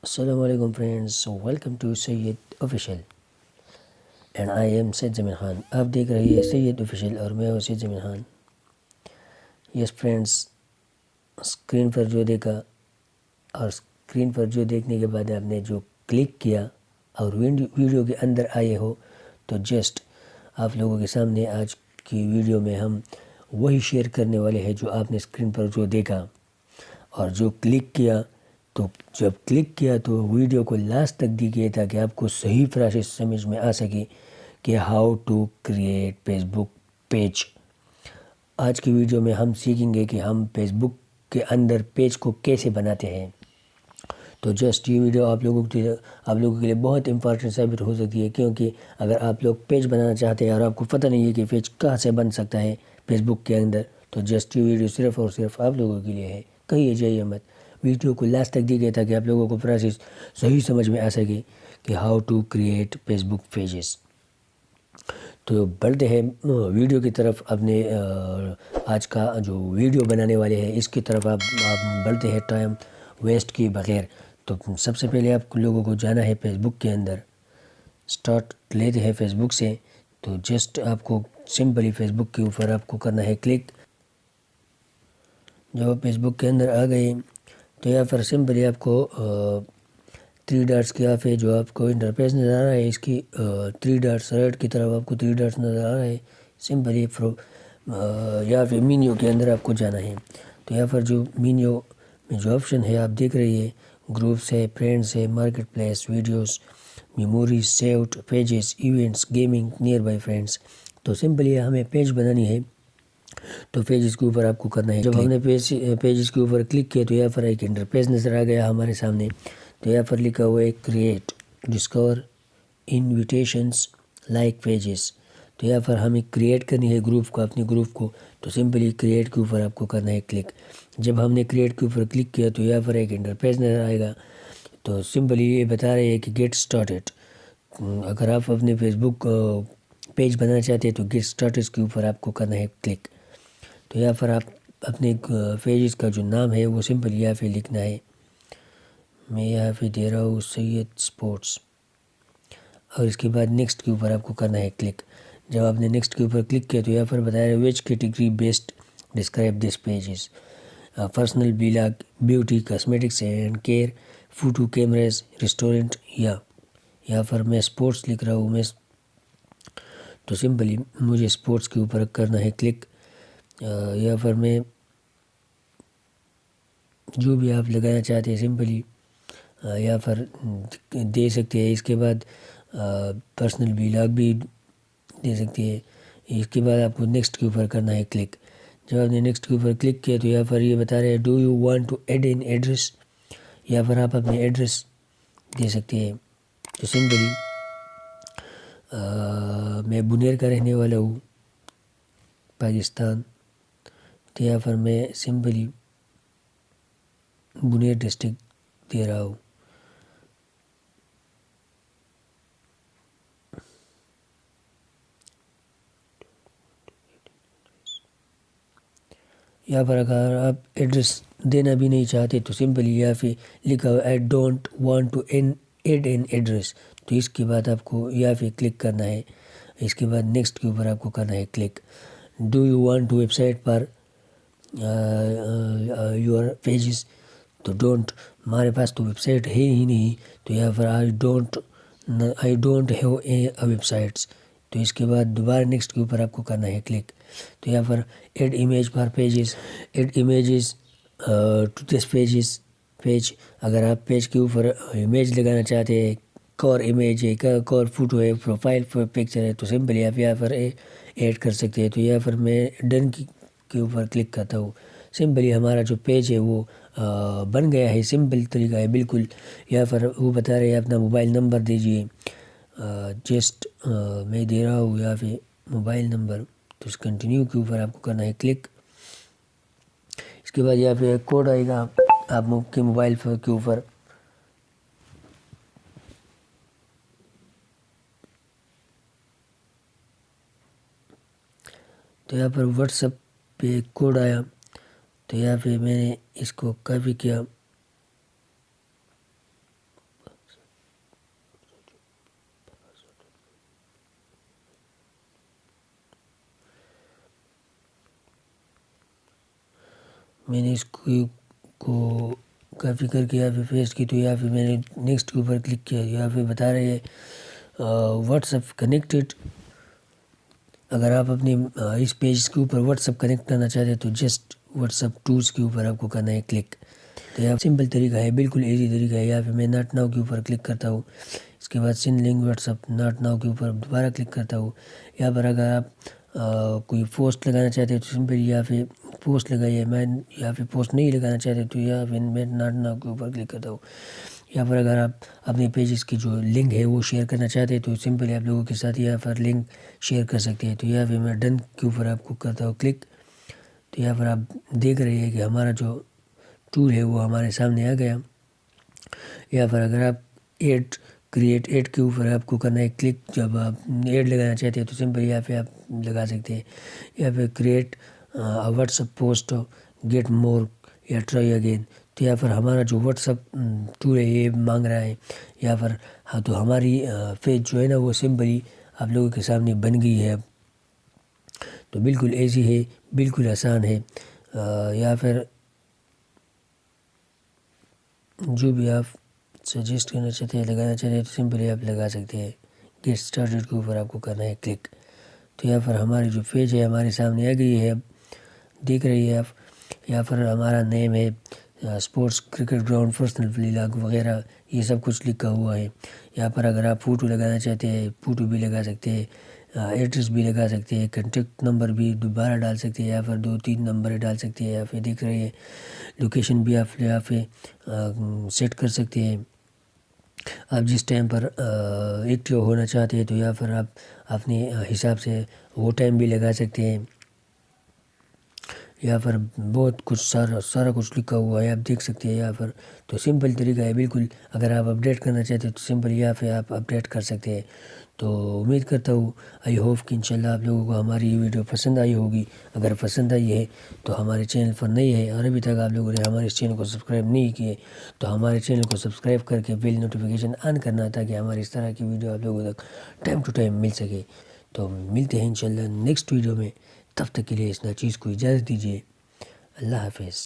السلام علیکم friends, welcome to Syed official and I am Syed Zameen Khan. آپ دیکھ رہے ہیں سید آفیشیل اور میں ہوں سید زمین خان. یس فرینڈس، اسکرین پر جو دیکھا اور اسکرین پر جو دیکھنے کے بعد آپ نے جو کلک کیا اور ویڈیو کے اندر آئے ہو، تو جسٹ آپ لوگوں کے سامنے آج کی ویڈیو میں ہم وہی شیئر کرنے والے ہیں جو آپ نے اسکرین پر جو دیکھا اور جو کلک کیا. تو جب کلک کیا تو ویڈیو کو لاسٹ تک دیکھیے تاکہ آپ کو صحیح طرح سے سمجھ میں آ سکے کہ how to create Facebook page. آج کی ویڈیو میں ہم سیکھیں گے کہ ہم فیس بک کے اندر پیج کو کیسے بناتے ہیں. تو جسٹ یہ ویڈیو آپ لوگوں کے لیے بہت امپورٹنٹ ثابت ہو سکتی ہے، کیونکہ اگر آپ لوگ پیج بنانا چاہتے ہیں اور آپ کو پتہ نہیں ہے کہ پیج کہاں سے بن سکتا ہے فیس بک کے اندر، تو جسٹ یہ ویڈیو صرف اور صرف آپ لوگوں کے لیے ہے. کہیں جائیے مت، ویڈیو کو لاسٹ تک دیکھیے تاکہ آپ لوگوں کو پروسیس صحیح سمجھ میں آ سکے کہ how to create Facebook pages. تو بڑھتے ہیں ویڈیو کی طرف. اپنے آج کا جو ویڈیو بنانے والے ہیں اس کی طرف آپ بڑھتے ہیں ٹائم ویسٹ کی بغیر. تو سب سے پہلے آپ لوگوں کو جانا ہے فیس بک کے اندر. سٹارٹ لیتے ہیں فیس بک سے. تو جسٹ آپ کو سمپلی فیس بک کے اوپر آپ کو کرنا ہے کلک. جب آپ فیس بک کے اندر آ گئے تو یہاں پر سمپلی آپ کو 3 ڈاٹس کی آف ہے جو آپ کو انٹرفیس نظر آ رہا ہے. اس کی 3 ڈاٹس رائٹ کی طرف آپ کو 3 ڈاٹس نظر آ رہا ہے. سمپلی یہاں پہ مینیو کے اندر آپ کو جانا ہے. تو یہاں پر جو مینیو میں جو آپشن ہے آپ دیکھ رہی ہے، گروپس ہے، فرینڈس ہے، market place, videos, memories, saved, pages, events, gaming, near by friends. تو سمپلی ہمیں پیج بنانی ہے تو پیجز کے اوپر آپ کو کرنا ہے. جب ہم نے پیجز کے اوپر کلک کیا تو یہاں پر ایک انٹرفیس نظر آ گیا ہمارے سامنے. تو یہاں پر لکھا ہوا ہے create, discover, invitations, like pages. تو یہاں پر ہمیں کریٹ کرنی ہے گروپ کو، اپنے گروپ کو. تو سمپلی کریٹ کے اوپر آپ کو کرنا ہے کلک. جب ہم نے کریٹ کے اوپر کلک کیا تو یہاں پر ایک انٹرفیس نظر آئے گا. تو سمپلی یہ بتا رہے ہیں کہ گیٹ اسٹارٹیڈ. اگر آپ اپنے فیس بک پیج بنانا چاہتے ہیں تو گیٹ اسٹارٹیڈ کے اوپر آپ کو کرنا ہے کلک. تو یہاں پر آپ اپنے پیجز کا جو نام ہے وہ سمپل یہاں پہ لکھنا ہے. میں یہاں پہ دے رہا ہوں سید اسپورٹس، اور اس کے بعد نیکسٹ کے اوپر آپ کو کرنا ہے کلک. جب آپ نے نیکسٹ کے اوپر کلک کیا تو یہاں پر بتایا ہے which category based describe this pages. Personal, blog, beauty, cosmetics and care, photo, cameras, restaurant. یہاں پر میں اسپورٹس لکھ رہا ہوں. تو سمپلی مجھے اسپورٹس کے اوپر کرنا ہے کلک. یہاں پر میں جو بھی آپ لگانا چاہتے ہیں سمپلی یہاں پر دے سکتے ہیں. اس کے بعد پرسنل بیلاگ بھی دے سکتے ہیں. اس کے بعد آپ کو نیکسٹ کے اوپر کرنا ہے کلک. جب آپ نے نیکسٹ کے اوپر کلک کیا تو یہاں پر یہ بتا رہے ہیں do you want to add an address. یہاں پر آپ اپنے ایڈریس دے سکتے ہیں. تو سمپلی میں بنیر کا رہنے والا ہوں، پاکستان. تو یہاں پر میں سمپلی بنیر ڈسٹرکٹ دے رہا ہوں. یہاں پر اگر آپ ایڈریس دینا بھی نہیں چاہتے تو سمپلی یہاں پہ لکھا ہوا I don't want to add an address. تو اس کے بعد آپ کو یہاں پہ کلک کرنا ہے. اس کے بعد نیکسٹ کے اوپر آپ کو کرنا ہے click. Do you want to website پر یور پیجز. تو ڈونٹ، ہمارے پاس تو ویب سائٹ ہے ہی نہیں. تو یہاں پر I don't have a websites. تو اس کے بعد دوبارہ نیکسٹ کے اوپر آپ کو کرنا ہے کلک. تو یہاں پر add image for pages, add images to this page. اگر آپ پیج کے اوپر امیج لگانا چاہتے ہیں، کور امیج ہے، کور فوٹو ہے، پروفائل پکچر ہے، تو سمپلی آپ یہاں پر ایڈ کر سکتے ہیں. تو یہاں پر میں ڈن کے اوپر کلک کرتا ہوں. سمپلی ہمارا جو پیج ہے وہ بن گیا ہے. سمپل طریقہ ہے بالکل. یہاں پر وہ بتا رہے ہیں اپنا موبائل نمبر دیجیے. جسٹ میں دے رہا ہوں یہاں پہ موبائل نمبر. تو اس کنٹینیو کے اوپر آپ کو کرنا ہے کلک. اس کے بعد یہاں پہ کوڈ آئے گا آپ کے موبائل کے اوپر. تو یہاں پر واٹس ایپ پہ کوڈ آیا. تو یہاں پہ میں نے اس کو کاپی کیا. میں نے اس کو کافی کر کے یہاں پہ پیسٹ کی، تو یہاں پہ میں نے نیکسٹ کے اوپر کلک کیا، یہاں پہ بتا رہے ہیں واٹس ایپ کنیکٹڈ۔ اگر آپ اپنے اس پیج کے اوپر واٹس ایپ کنیکٹ کرنا چاہتے ہیں تو جسٹ واٹس ایپ ٹولز کے اوپر آپ کو کرنا ہے کلک۔ تو یہاں سمپل طریقہ ہے، بالکل ایزی طریقہ ہے۔ یہاں پہ میں ناٹ ناؤ کے اوپر کلک کرتا ہوں، اس کے بعد send link what's app, not now کے اوپر دوبارہ کلک کرتا ہوں۔ یہاں پر اگر آپ کوئی پوسٹ لگانا چاہتے ہیں تو سمپل یہاں پہ پوسٹ لگائیے۔ میں یہاں پہ پوسٹ نہیں لگانا چاہتے تو یہاں پہ میں ناٹ ناؤ کے اوپر کلک کرتا ہوں۔ یہاں پر اگر آپ اپنے پیجز کی جو لنک ہے وہ شیئر کرنا چاہتے ہیں تو سمپل آپ لوگوں کے ساتھ یہاں پر لنک شیئر کر سکتے ہیں۔ تو یہاں پہ میں ڈن کے اوپر آپ کو کرتا ہوں کلک۔ تو یہاں پر آپ دیکھ رہے ہیں کہ ہمارا جو ٹول ہے وہ ہمارے سامنے آ گیا۔ یہاں پر اگر آپ کریٹ ایڈ کے اوپر آپ کو کرنا ہے کلک، جب آپ ایڈ لگانا چاہتے ہیں تو سمپل یہاں پہ آپ لگا سکتے ہیں۔ یہاں پہ create WhatsApp post get more یا ٹرائی اگین۔ تو یہاں پر ہمارا جو واٹس ایپ ٹول ہے یہ مانگ رہا ہے یہاں پر، ہاں تو ہماری پیج جو ہے نا وہ سمپلی آپ لوگوں کے سامنے بن گئی ہے اب۔ تو بالکل ایزی ہے، بالکل آسان ہے۔ یا پھر جو بھی آپ سجیسٹ کرنا چاہتے ہیں، لگانا چاہتے ہیں تو سمپلی آپ لگا سکتے ہیں۔ گیٹ اسٹارٹڈ کے اوپر آپ کو کرنا ہے کلک۔ تو یہاں پر ہماری جو پیج ہے ہمارے سامنے آ گئی ہے اب، دیکھ رہی ہے آپ۔ یہاں پر ہمارا نیم ہے sports cricket ground personal vlog وغیرہ، یہ سب کچھ لکھا ہوا ہے۔ یہاں پر اگر آپ فوٹو لگانا چاہتے ہیں فوٹو بھی لگا سکتے ہیں، ایڈریس بھی لگا سکتے ہیں، کنٹیکٹ نمبر بھی دوبارہ ڈال سکتے ہیں، یہاں پر 2-3 نمبر ڈال سکتے ہیں۔ یہاں پہ دیکھ رہے ہیں لوکیشن بھی آپ یہاں پہ سیٹ کر سکتے ہیں۔ آپ جس ٹائم پر ایکٹیو ہونا چاہتے ہیں تو یہاں پر آپ اپنے حساب سے وہ ٹائم بھی لگا سکتے ہیں۔ یہاں پر بہت کچھ سارا کچھ لکھا ہوا ہے، آپ دیکھ سکتے ہیں یہاں پر۔ تو سمپل طریقہ ہے بالکل، اگر آپ اپڈیٹ کرنا چاہتے ہیں تو سمپل یہاں پہ آپ اپڈیٹ کر سکتے ہیں۔ تو امید کرتا ہوں آئی ہوپ کہ انشاءاللہ آپ لوگوں کو ہماری یہ ویڈیو پسند آئی ہوگی۔ اگر پسند آئی ہے تو ہمارے چینل پر نئی ہے اور ابھی تک آپ لوگوں نے ہمارے اس چینل کو سبسکرائب نہیں کیے تو ہمارے چینل کو سبسکرائب کر کے بیل نوٹیفیکیشن آن کرنا، تاکہ ہمارے اس طرح کی ویڈیو آپ لوگوں تک ٹائم ٹو ٹائم مل سکے۔ تو ملتے ہیں انشاءاللہ نیکسٹ ویڈیو میں، تب تک کے لیے اس ناچیز کو اجازت دیجیے۔ اللہ حافظ۔